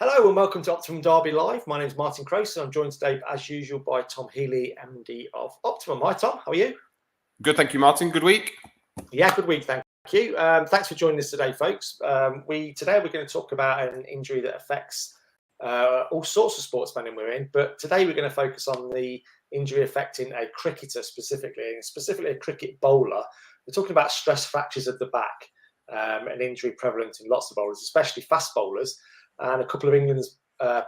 Hello and welcome to Optimum Derby Live. My name is Martin Croce and I'm joined today, as usual, by Tom Heeley, MD of Optimum. Hi, Tom. How are you? Good, thank you, Martin. Good week. Yeah, good week. Thank you. Thanks for joining us today, folks. Today we're going to talk about an injury that affects all sorts of sportsmen in women, but today we're going to focus on the injury affecting a cricketer specifically, and specifically a cricket bowler. We're talking about stress fractures of the back, an injury prevalent in lots of bowlers, especially fast bowlers. And a couple of England's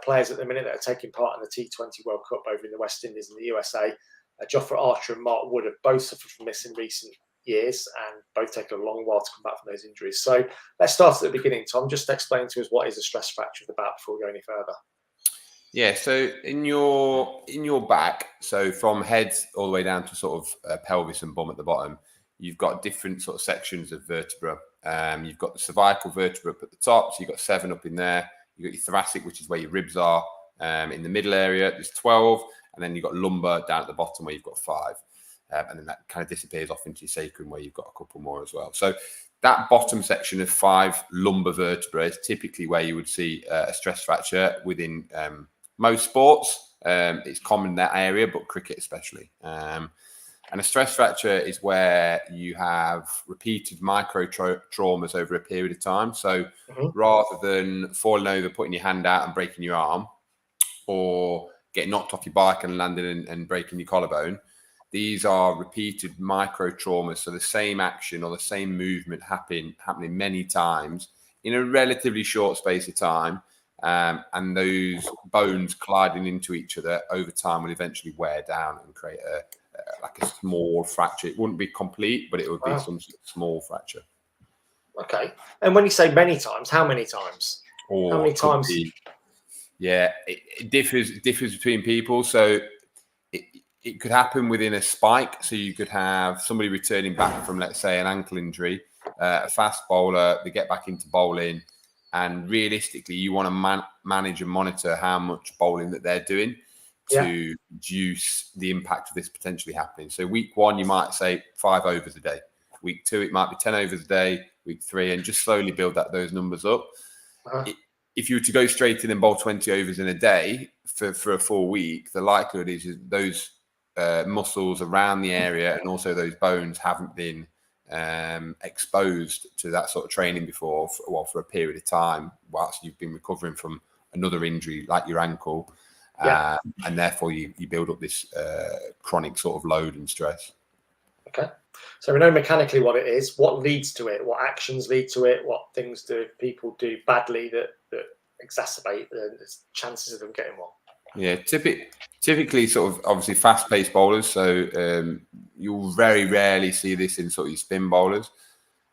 players at the minute that are taking part in the T20 World Cup over in the West Indies and the USA, Joffra Archer and Mark Wood, have both suffered from this in recent years and both taken a long while to come back from those injuries. So let's start at the beginning, Tom. Just explain to us what is a stress fracture of the back before we go any further. Yeah, so in your back, so from head all the way down to sort of pelvis and bum at the bottom, you've got different sort of sections of vertebra. You've got the cervical vertebra up at the top, so you've got 7 up in there. You've got your thoracic, which is where your ribs are. In the middle area, there's 12, and then you've got lumbar down at the bottom where you've got 5. And then that kind of disappears off into your sacrum where you've got a couple more as well. So that bottom section of 5 lumbar vertebrae is typically where you would see a stress fracture within most sports. It's common in that area, but cricket especially. And a stress fracture is where you have repeated micro traumas over a period of time. So rather than falling over, putting your hand out and breaking your arm, or getting knocked off your bike and landing and breaking your collarbone, these are repeated micro traumas. So the same action or the same movement happening many times in a relatively short space of time. And those bones colliding into each other over time will eventually wear down and create like a small fracture. It wouldn't be complete, but it would be some small fracture. Okay. And when you say many times, how many times? How many times? It differs between people. So it could happen within a spike. So you could have somebody returning back from, let's say, an ankle injury, a fast bowler, they get back into bowling, and realistically, you want to manage and monitor how much bowling that they're doing to reduce the impact of this potentially happening. So week 1, you might say 5 overs a day. Week 2, it might be 10 overs a day. Week 3, and just slowly build those numbers up. If you were to go straight in and bowl 20 overs in a day for a full week, the likelihood is those muscles around the area and also those bones haven't been exposed to that sort of training before for a period of time whilst you've been recovering from another injury like your ankle. And therefore you build up this chronic sort of load and stress. Okay. So we know mechanically what it is. What leads to it? What actions lead to it? What things do people do badly that exacerbate the chances of them getting one? Yeah, typically sort of obviously fast-paced bowlers. So you'll very rarely see this in sort of your spin bowlers.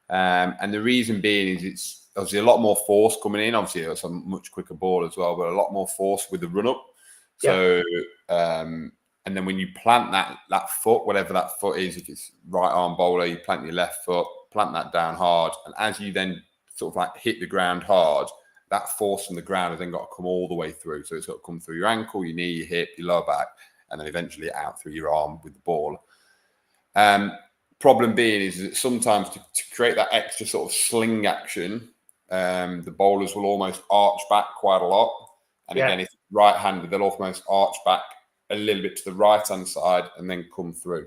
And the reason being is it's obviously a lot more force coming in. Obviously, it's a much quicker ball as well, but a lot more force with the run-up. So, and then when you plant that foot, whatever that foot is, if it's right arm bowler, you plant your left foot, plant that down hard. And as you then sort of like hit the ground hard, that force from the ground has then got to come all the way through. So it's got to come through your ankle, your knee, your hip, your lower back, and then eventually out through your arm with the ball. Problem being is that sometimes to create that extra sort of sling action, the bowlers will almost arch back quite a lot. And again, if right-handed, they'll almost arch back a little bit to the right-hand side and then come through.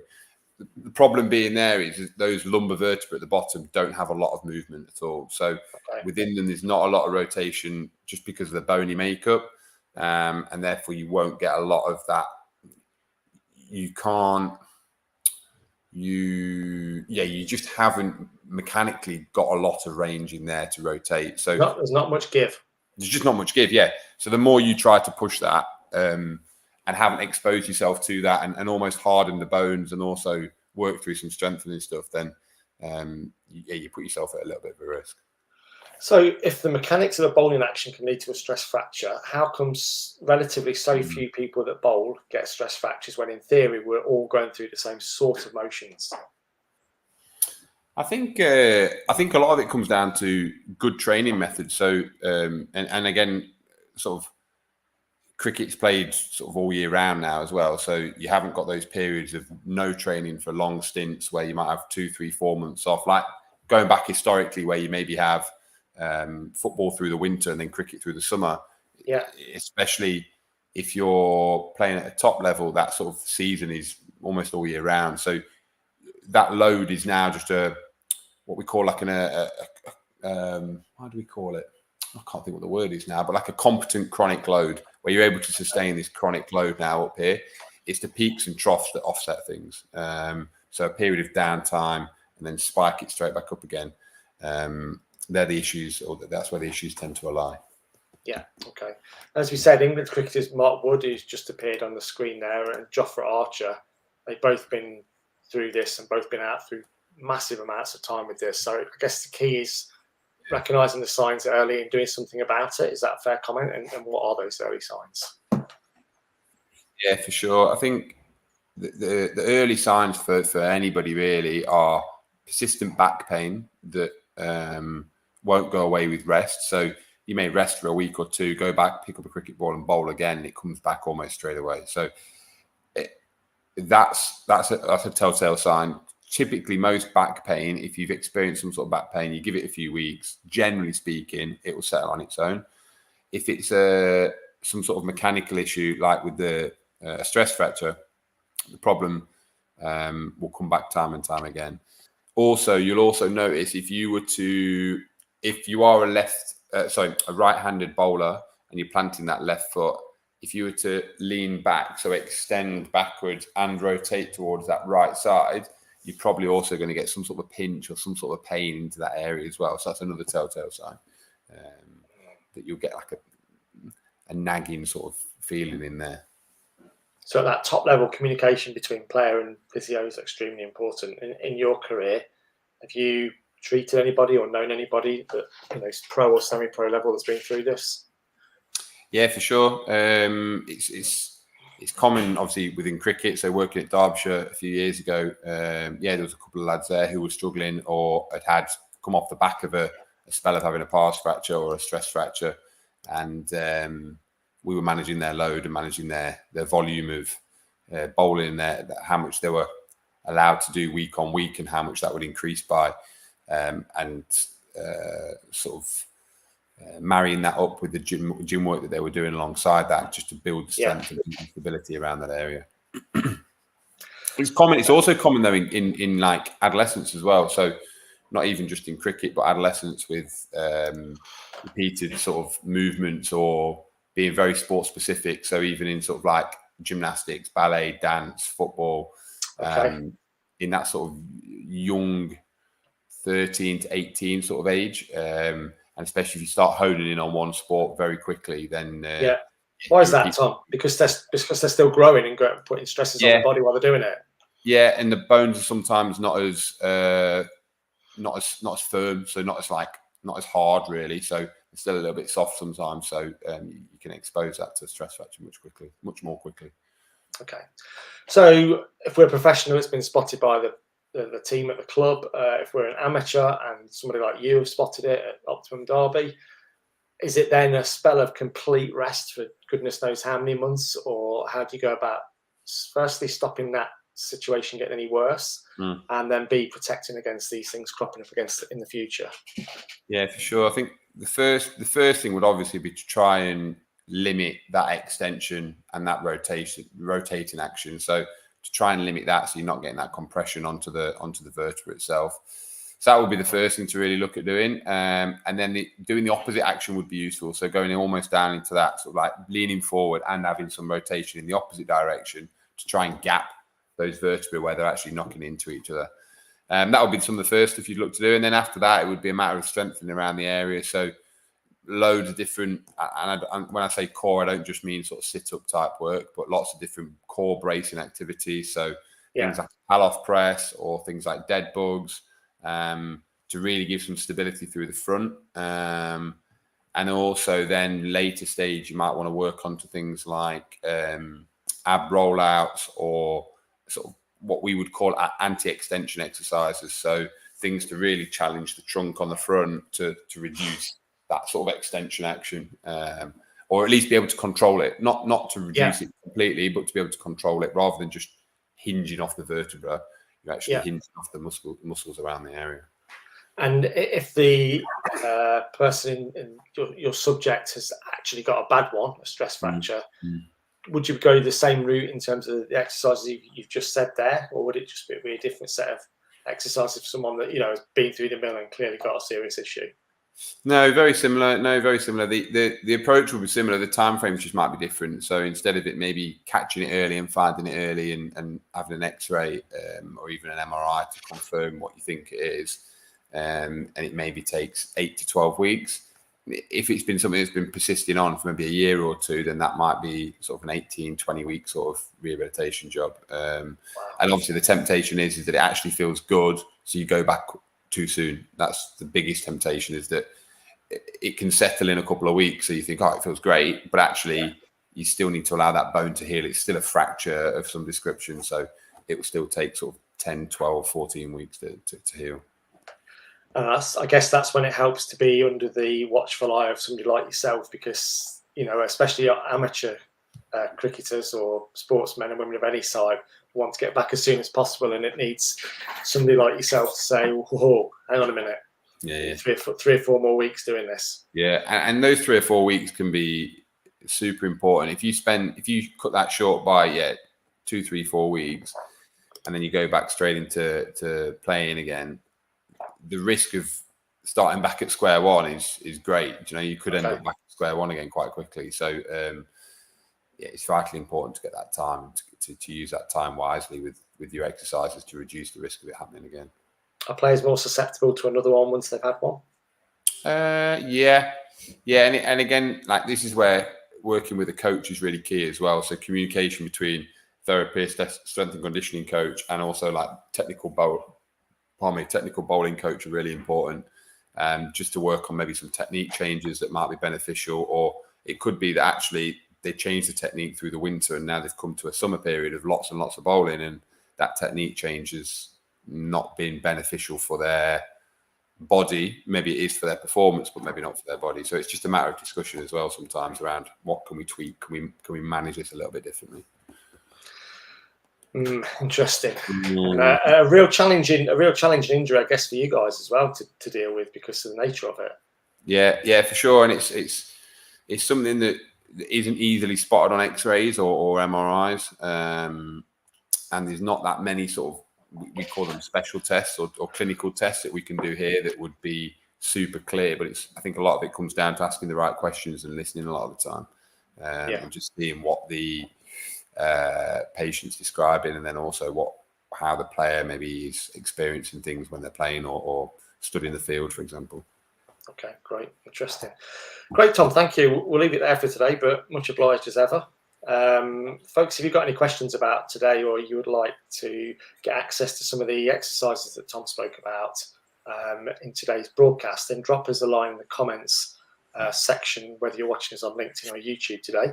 The problem being there is those lumbar vertebrae at the bottom don't have a lot of movement at all. So within them, there's not a lot of rotation just because of the bony makeup. And therefore, you won't get a lot of that. You just haven't mechanically got a lot of range in there to rotate. So there's not much give. There's just not much give, So the more you try to push that and haven't exposed yourself to that and almost harden the bones and also work through some strengthening stuff, then you put yourself at a little bit of a risk. So if the mechanics of a bowling action can lead to a stress fracture, how comes relatively so few people that bowl get stress fractures when in theory we're all going through the same sort of motions? I think a lot of it comes down to good training methods. So and again, sort of cricket's played sort of all year round now as well. So you haven't got those periods of no training for long stints where you might have 2, 3, 4 months off. Like going back historically, where you maybe have football through the winter and then cricket through the summer. Yeah. Especially if you're playing at a top level, that sort of season is almost all year round. So that load is now just what we call like how do we call it? I can't think what the word is now, but like a competent chronic load where you're able to sustain this chronic load now up here. It's the peaks and troughs that offset things. So a period of downtime and then spike it straight back up again. They're the issues, or that's where the issues tend to lie. Yeah, okay. As we said, England's cricketers Mark Wood, who's just appeared on the screen there, and Joffra Archer, they've both been through this and both been out through massive amounts of time with this. So I guess the key is recognising the signs early and doing something about it. Is that a fair comment? And what are those early signs? Yeah, for sure. I think the early signs for anybody really are persistent back pain that won't go away with rest. So you may rest for a week or two, go back, pick up a cricket ball and bowl again, and it comes back almost straight away. So that's a telltale sign. Typically, most back pain, if you've experienced some sort of back pain, you give it a few weeks. Generally speaking, it will settle on its own. If it's some sort of mechanical issue, like with the stress fracture, the problem will come back time and time again. Also, you'll also notice if you are a right-handed bowler and you're planting that left foot, if you were to lean back, so extend backwards and rotate towards that right side, you're probably also going to get some sort of a pinch or some sort of pain into that area as well. So that's another telltale sign that you'll get like a nagging sort of feeling in there. So at that top level, communication between player and physio is extremely important. In your career, have you treated anybody or known anybody that is pro or semi-pro level that's been through this? Yeah, for sure. It's common, obviously, within cricket. So working at Derbyshire a few years ago, there was a couple of lads there who were struggling or had come off the back of a spell of having a pars fracture or a stress fracture, and we were managing their load and managing their volume of bowling, how much they were allowed to do week on week and how much that would increase by, marrying that up with the gym work that they were doing alongside that, just to build strength and stability around that area. It's common. It's also common though in like adolescence as well. So not even just in cricket, but adolescence with repeated sort of movements or being very sport specific. So even in sort of like gymnastics, ballet, dance, football, in that sort of young 13 to 18 sort of age. And especially if you start honing in on one sport very quickly, then why is that, Tom? Because they're still growing and putting stresses on the body while they're doing it. Yeah, and the bones are sometimes not as firm, so not as hard really. So it's still a little bit soft sometimes. So you can expose that to stress fracture much more quickly. Okay, so if we're professional, it's been spotted by the team at the club. If we're an amateur and somebody like you have spotted it at Optimum Derby, is it then a spell of complete rest for goodness knows how many months, or how do you go about firstly stopping that situation getting any worse, and then B, protecting against these things cropping up against in the future? Yeah, for sure. I think the first thing would obviously be to try and limit that extension and that rotating action. So to try and limit that, so you're not getting that compression onto the vertebra itself. So that would be the first thing to really look at doing. And then doing the opposite action would be useful. So going almost down into that, sort of like leaning forward and having some rotation in the opposite direction to try and gap those vertebrae where they're actually knocking into each other. That would be some of the first stuff you'd look to do. And then after that, it would be a matter of strengthening around the area. So loads of different, and when I say core, I don't just mean sort of sit-up type work, but lots of different core bracing activities. So things like Palloff press or things like dead bugs, to really give some stability through the front. And also then later stage, you might want to work onto things like ab rollouts or sort of what we would call anti-extension exercises. So things to really challenge the trunk on the front to reduce that sort of extension action, or at least be able to control it, not to reduce it completely, but to be able to control it rather than just hinging off the vertebra. You're actually hinging off the muscles around the area. And if the person in your subject has actually got a bad one, a stress fracture, Mm. would you go the same route in terms of the exercises you've just said there, or would it just be a different set of exercises for someone that has been through the mill and clearly got a serious issue? No, very similar. No, very similar. The approach will be similar. The time frames just might be different. So instead of it maybe catching it early and finding it early and having an X-ray or even an MRI to confirm what you think it is, and it maybe takes 8 to 12 weeks. If it's been something that's been persisting on for maybe a year or two, then that might be sort of an 18, 20-week sort of rehabilitation job. And obviously the temptation is that it actually feels good, so you go back too soon. That's the biggest temptation, is that it can settle in a couple of weeks, so you think, oh, it feels great, but actually you still need to allow that bone to heal. It's still a fracture of some description, so it will still take sort of 10, 12, 14 weeks to heal. And I guess that's when it helps to be under the watchful eye of somebody like yourself, because, especially amateur cricketers or sportsmen and women of any side want to get back as soon as possible, and it needs somebody like yourself to say, "Whoa, hang on a minute, yeah. 3 or 4 more weeks doing this." Yeah, and those 3 or 4 weeks can be super important. If you cut that short by 2, 3, 4 weeks, and then you go back straight into playing again, the risk of starting back at square one is great. You could end up back at square one again quite quickly. So it's vitally important to get that time to use that time wisely with your exercises to reduce the risk of it happening again. Are players more susceptible to another one once they've had one? Yeah, and again, like, this is where working with a coach is really key as well. So communication between therapist, strength and conditioning coach, and also like technical bowling coach are really important. Just to work on maybe some technique changes that might be beneficial, or it could be that actually they changed the technique through the winter and now they've come to a summer period of lots and lots of bowling, and that technique change has not been beneficial for their body. Maybe it is for their performance, but maybe not for their body. So it's just a matter of discussion as well sometimes around what can we tweak, can we manage this a little bit differently. Interesting. And a real challenging injury, I guess, for you guys as well to deal with because of the nature of it. Yeah, for sure. And it's something that isn't easily spotted on X-rays or MRIs. And there's not that many sort of, we call them special tests or clinical tests that we can do here that would be super clear. But I think a lot of it comes down to asking the right questions and listening a lot of the time, and just seeing what the patient's describing, and then also how the player maybe is experiencing things when they're playing or studying the field, for example. Okay, great, interesting, great, Tom. Thank you. We'll leave it there for today, but much obliged as ever. Folks, if you've got any questions about today, or you would like to get access to some of the exercises that Tom spoke about in today's broadcast, then drop us a line in the comments section, whether you're watching us on LinkedIn or YouTube today,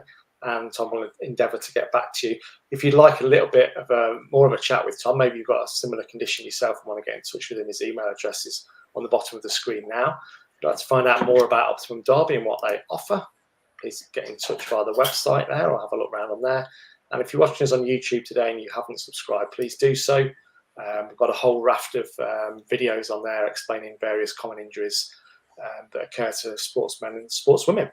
and Tom will endeavour to get back to you. If you'd like a little bit of more of a chat with Tom, maybe you've got a similar condition yourself and want to get in touch with him, his email address is on the bottom of the screen now. If you'd like to find out more about Optimum Derby and what they offer, please get in touch via the website there, or have a look around on there. And if you're watching us on YouTube today and you haven't subscribed, please do so. We've got a whole raft of videos on there explaining various common injuries that occur to sportsmen and sportswomen.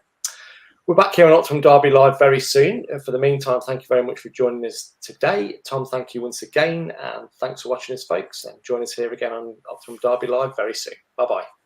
We're back here on Optimum Derby Live very soon. For the meantime, thank you very much for joining us today. Tom, thank you once again, and thanks for watching us, folks. And join us here again on Optimum Derby Live very soon. Bye-bye.